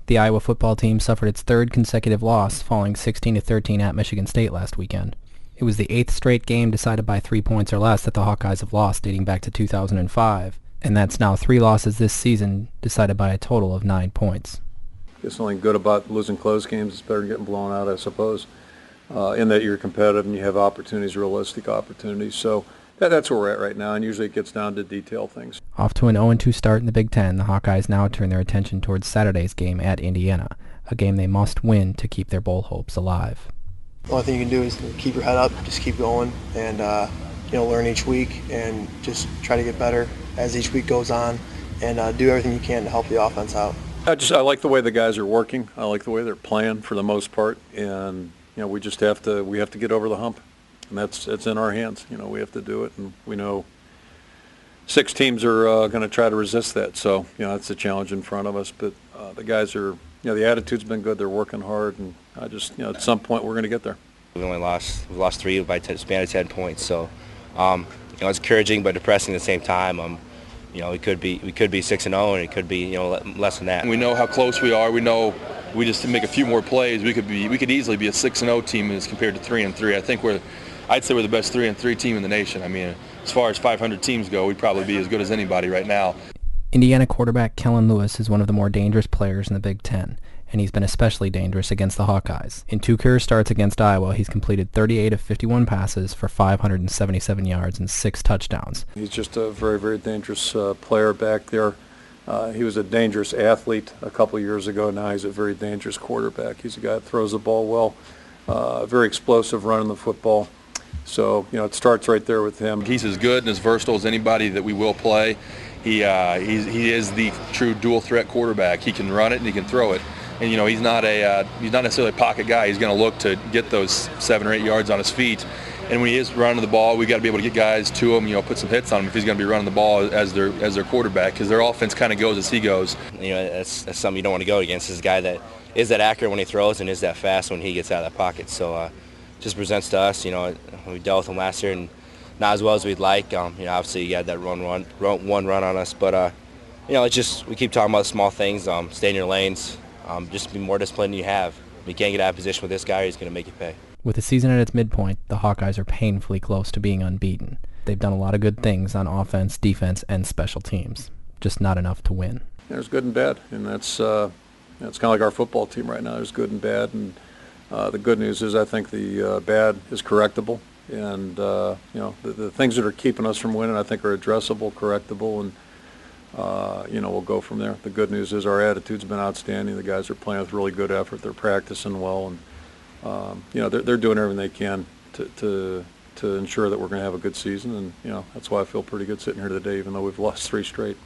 The Iowa football team suffered its third consecutive loss, falling 16-13 at Michigan State last weekend. It was the eighth straight game decided by 3 points or less that the Hawkeyes have lost dating back to 2005, and that's now 3 losses this season decided by a total of 9 points. There's something good about losing close games. It's better than getting blown out, I suppose, in that you're competitive and you have opportunities, realistic opportunities. So that's where we're at right now, and usually it gets down to detail things. Off to an 0-2 start in the Big Ten, the Hawkeyes now turn their attention towards Saturday's game at Indiana, a game they must win to keep their bowl hopes alive. The only thing you can do is keep your head up, just keep going, and learn each week, and just try to get better as each week goes on, and do everything you can to help the offense out. I like the way the guys are working. I like the way they're playing for the most part, and we just have to get over the hump, and it's in our hands. We have to do it, and we know 6 teams are going to try to resist that. So that's a challenge in front of us. But the guys are, the attitude's been good. They're working hard, and I just, at some point we're going to get there. We lost 3 by a span of 10 points. So it's encouraging but depressing at the same time. We could be 6-0, and it could be less than that. We know how close we are. We know we just make a few more plays. We could easily be a 6-0 team as compared to 3-3. I'd say we're the best 3-3 team in the nation. I mean, as far as 500 teams go, we'd probably be as good as anybody right now. Indiana quarterback Kellen Lewis is one of the more dangerous players in the Big Ten, and he's been especially dangerous against the Hawkeyes. In 2 career starts against Iowa, he's completed 38 of 51 passes for 577 yards and 6 touchdowns. He's just a very, very dangerous player back there. He was a dangerous athlete a couple years ago. Now he's a very dangerous quarterback. He's a guy that throws the ball well, very explosive running the football. So, it starts right there with him. He's as good and as versatile as anybody that we will play. He is the true dual threat quarterback. He can run it and he can throw it. And he's not necessarily a pocket guy. He's going to look to get those 7 or 8 yards on his feet. And when he is running the ball, we got to be able to get guys to him. Put some hits on him if he's going to be running the ball as their quarterback, because their offense kind of goes as he goes. That's something you don't want to go against. This guy that is that accurate when he throws and is that fast when he gets out of that pocket. So just presents to us. We dealt with him last year and not as well as we'd like. Obviously he had that one run on us, but it's just we keep talking about the small things. Stay in your lanes. Just be more disciplined than you have. You can't get out of position with this guy, he's going to make you pay. With the season at its midpoint, the Hawkeyes are painfully close to being unbeaten. They've done a lot of good things on offense, defense, and special teams. Just not enough to win. There's good and bad, and that's kind of like our football team right now. There's good and bad, and the good news is I think the bad is correctable, and the things that are keeping us from winning I think are addressable, correctable, and we'll go from there. The good news is our attitude's been outstanding. The guys are playing with really good effort. They're practicing well, and they're doing everything they can to ensure that we're going to have a good season. And that's why I feel pretty good sitting here today, even though we've lost 3 straight.